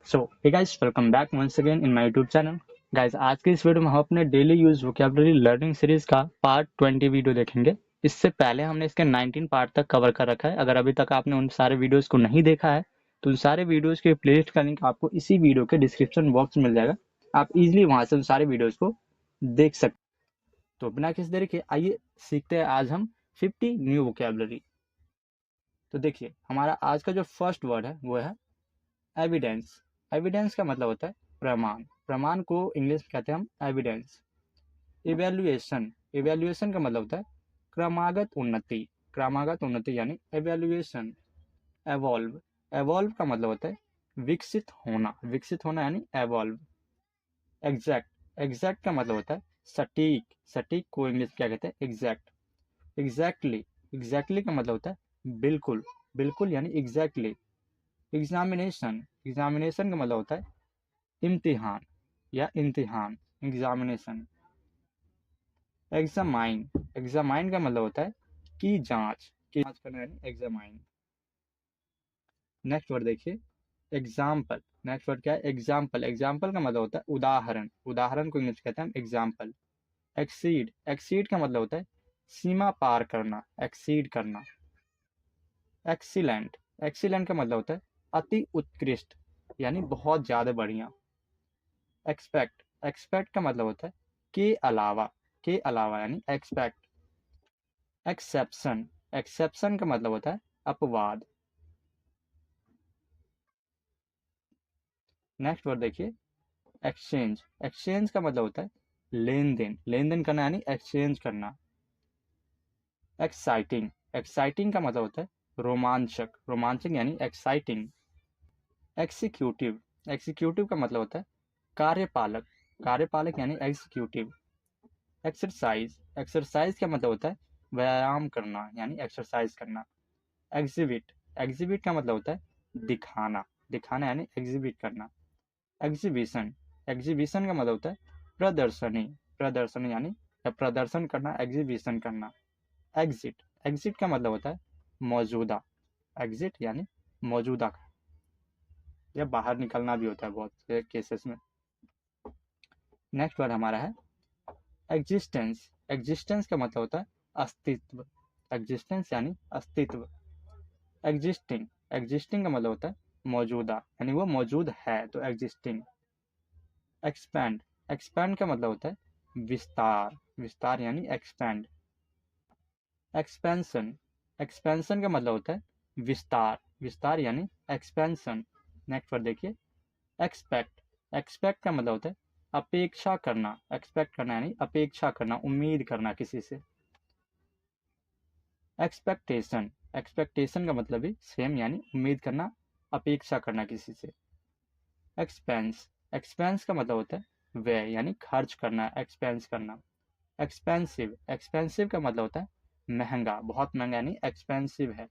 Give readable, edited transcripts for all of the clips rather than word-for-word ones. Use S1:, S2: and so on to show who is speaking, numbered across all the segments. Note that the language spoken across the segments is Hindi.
S1: So hey guys, welcome back once again in my YouTube channel. Guys, आज के इस वीडियो में हम अपने daily use vocabulary learning series का पार्ट 20 वीडियो देखेंगे। इससे पहले हमने इसके 19 पार्ट तक कवर कर रखा है। अगर अभी तक आपने उन सारे वीडियोस को नहीं देखा है तो उन सारे वीडियोस के प्लेलिस्ट का लिंक आपको इसी वीडियो के डिस्क्रिप्शन बॉक्स में मिल जाएगा। आप इजिली वहां से उन सारे वीडियोज को देख सकते। तो बिना किसी देरी के आइए सीखते हैं आज हम 50 न्यू वोकैबुलरी। तो देखिए, हमारा आज का जो फर्स्ट वर्ड है वो है एविडेंस। एविडेंस का मतलब होता है प्रमाण। प्रमाण को इंग्लिश में कहते हैं हम एविडेंस। इवेल्युएशन। इवेल्युएशन का मतलब होता है क्रमागत उन्नति। क्रमागत उन्नति यानी इवेल्युएशन। एवॉल्व। एवॉल्व का मतलब होता है विकसित होना। विकसित होना यानी एवॉल्व। एग्जैक्ट। एग्जैक्ट का मतलब होता है सटीक। सटीक को इंग्लिश में क्या कहते हैं? एग्जैक्ट। एग्जैक्टली। एग्जैक्टली का मतलब होता है बिल्कुल। बिल्कुल यानी एग्जैक्टली। एग्जामिनेशन। एग्जामिनेशन का मतलब होता है इम्तिहान या इम्तिहान। एग्जामिनेशन। एग्जामाइन। एग्जामाइन का मतलब होता है की जांच। की जांच करना यानी एग्जामाइन। नेक्स्ट वर्ड देखिए, एग्जाम्पल। नेक्स्ट वर्ड क्या है? एग्जाम्पल। एग्जाम्पल का मतलब होता है उदाहरण। उदाहरण को इंग्लिश कहते हैं हम एग्जाम्पल। एक्सीड। एक्सीड का मतलब होता है सीमा पार करना। एक्सीड करना। एक्सीलेंट। एक्सीलेंट का मतलब होता है अति उत्कृष्ट यानी बहुत ज्यादा बढ़िया। एक्सपेक्ट। एक्सपेक्ट का मतलब होता है के अलावा। के अलावा यानी एक्सपेक्ट। एक्सेप्शन। एक्सेप्शन का मतलब होता है अपवाद। नेक्स्ट वर्ड देखिए, एक्सचेंज। एक्सचेंज का मतलब होता है लेन देन। लेन देन करना यानी एक्सचेंज करना। एक्साइटिंग। एक्साइटिंग का मतलब होता है रोमांचक। रोमांचक यानी एक्साइटिंग। एक्सिक्यूटिव। एक्सिक्यूटिव का मतलब होता है कार्यपालक। कार्यपालक यानी एग्जीक्यूटिव। एक्सरसाइज। एक्सरसाइज का मतलब होता है व्यायाम करना यानी एक्सरसाइज करना। एग्जिबिट। एग्जिबिट का मतलब होता है दिखाना। दिखाना यानी एग्जिबिट करना। एग्जीबिशन। एग्जीबिशन का मतलब होता है प्रदर्शनी। प्रदर्शनी यानी प्रदर्शन करना, एग्जीबिशन करना। एग्जिट। एग्जिट का मतलब होता है मौजूदा। एग्जिट यानी मौजूदा। या बाहर निकलना भी होता है बहुत से केसेस में। नेक्स्ट वर्ड हमारा है एग्जिस्टेंस। एग्जिस्टेंस का मतलब होता है अस्तित्व। एग्जिस्टेंस यानी अस्तित्व। एग्जिस्टिंग। एग्जिस्टिंग का मतलब होता है मौजूदा यानी वो मौजूद है तो एग्जिस्टिंग। एक्सपैंड। एक्सपैंड का मतलब होता है विस्तार। विस्तार यानी एक्सपैंड। एक्सपेंशन। एक्सपेंशन का मतलब होता है विस्तार। विस्तार यानी एक्सपेंशन। नेक्स्ट वर्ड देखिए, एक्सपेक्ट। एक्सपेक्ट का मतलब होता है अपेक्षा करना। एक्सपेक्ट करना यानी अपेक्षा करना, उम्मीद करना किसी से। एक्सपेक्टेशन। एक्सपेक्टेशन का मतलब भी सेम यानी उम्मीद करना, अपेक्षा करना किसी से। एक्सपेंस। एक्सपेंस का मतलब होता है व्यय यानी खर्च करना, एक्सपेंस करना। एक्सपेंसिव। एक्सपेंसिव का मतलब होता है महंगा, बहुत महंगा यानी एक्सपेंसिव है।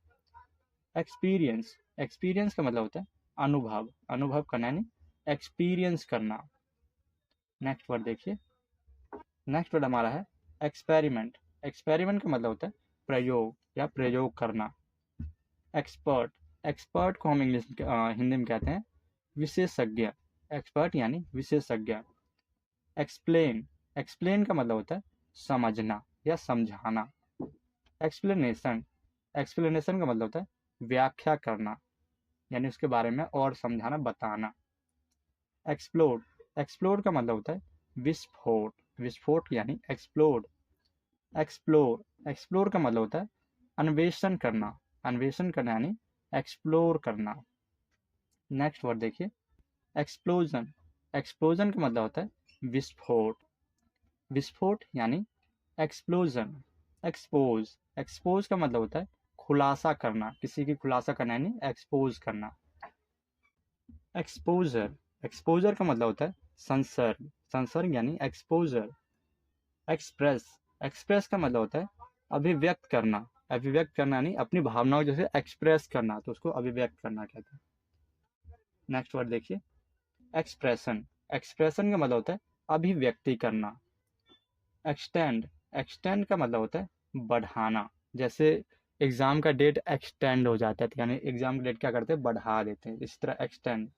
S1: एक्सपीरियंस। एक्सपीरियंस का मतलब होता है अनुभव। अनुभव करना यानी एक्सपीरियंस करना। नेक्स्ट वर्ड देखिए, नेक्स्ट वर्ड हमारा है एक्सपेरिमेंट। एक्सपेरिमेंट का मतलब होता है प्रयोग या प्रयोग करना। एक्सपर्ट। एक्सपर्ट को हम हिंदी में कहते हैं विशेषज्ञ। एक्सपर्ट यानी विशेषज्ञ। एक्सप्लेन। एक्सप्लेन का मतलब होता है समझना या समझाना। एक्सप्लेनेशन। एक्सप्लेनेशन का मतलब होता है व्याख्या करना यानी उसके बारे में और समझाना, बताना। एक्सप्लोड। एक्सप्लोड का मतलब होता है विस्फोट। विस्फोट यानी एक्सप्लोड। एक्सप्लोर। एक्सप्लोर का मतलब होता है अन्वेषण करना। अन्वेषण करना यानी एक्सप्लोर करना। नेक्स्ट वर्ड देखिए, एक्सप्लोजन। एक्सप्लोजन का मतलब होता है विस्फोट। विस्फोट यानी एक्सप्लोजन। एक्सपोज। एक्सपोज का मतलब होता है खुलासा करना, किसी की खुलासा करना यानी एक्सपोज करना। एक्सपोजर। एक्सपोजर का मतलब होता है संसर्ग। संसर्ग यानी एक्सपोजर। एक्सप्रेस। एक्सप्रेस का मतलब होता है अभिव्यक्त करना। अभिव्यक्त करना यानी अपनी भावनाओं जैसे एक्सप्रेस करना, तो उसको अभिव्यक्त करना कहते हैं। नेक्स्ट वर्ड देखिए, एक्सप्रेशन। एक्सप्रेशन का मतलब होता है अभिव्यक्ति करना। एक्सटेंड। एक्सटेंड का मतलब होता है बढ़ाना। जैसे एग्जाम का डेट एक्सटेंड हो जाता है, तो यानी एग्जाम का डेट क्या करते हैं? बढ़ा देते हैं। इस तरह एक्सटेंड।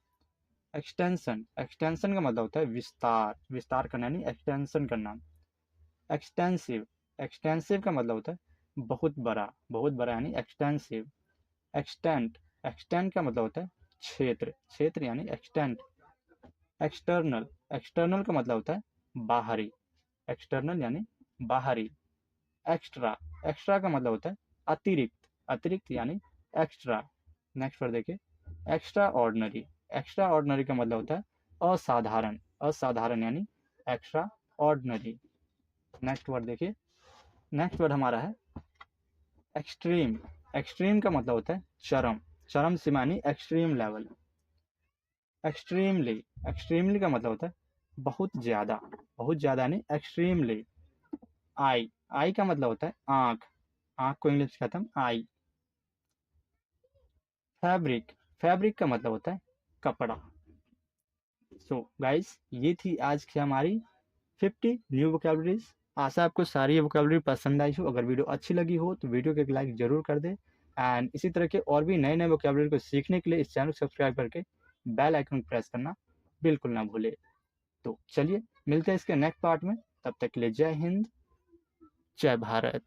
S1: एक्सटेंशन, एक्सटेंशन का मतलब होता है विस्तार, विस्तार करना यानी एक्सटेंशन करना। एक्सटेंसिव, एक्सटेंसिव का मतलब होता है बहुत बड़ा, बहुत बड़ा यानी एक्सटेंसिव। एक्सटेंट, एक्सटेंट का मतलब होता है क्षेत्र, क्षेत्र यानी एक्सटेंट। एक्सटर्नल, एक्सटर्नल का मतलब होता है बाहरी, एक्सटर्नल यानी बाहरी। एक्स्ट्रा, एक्स्ट्रा का मतलब होता है अतिरिक्त, अतिरिक्त यानी एक्स्ट्रा। नेक्स्ट वर्ड देखिए, एक्स्ट्रा ऑर्डनरी, एक्स्ट्रा ऑर्डनरी का मतलब होता है असाधारण, असाधारण यानी एक्स्ट्रा ऑर्डनरी। नेक्स्ट वर्ड देखिए, नेक्स्ट वर्ड हमारा है एक्सट्रीम, एक्सट्रीम का मतलब होता है चरम, चरम सीमा यानी एक्सट्रीम लेवल। एक्सट्रीमली, एक्सट्रीमली का मतलब होता है बहुत ज़्यादा, बहुत ज़्यादा यानी एक्सट्रीमली। आई, आई का मतलब होता है आँख, आँख को इंग्लिश में कहते हैं आई। फैब्रिक, फैब्रिक का मतलब होता है कपड़ा। सो गाइस, ये थी आज की हमारी 50 न्यू वोकैबलरीज। आशा आपको सारी वोकैबलरी पसंद आई हो। अगर वीडियो अच्छी लगी हो तो वीडियो को एक लाइक जरूर कर दे। एंड इसी तरह के और भी नए नए वोकैबलरी को सीखने के लिए इस चैनल को सब्सक्राइब करके बेल आइकन प्रेस करना बिल्कुल ना भूले। तो चलिए मिलते हैं इसके नेक्स्ट पार्ट में, तब तक के लिए जय हिंद, जय भारत।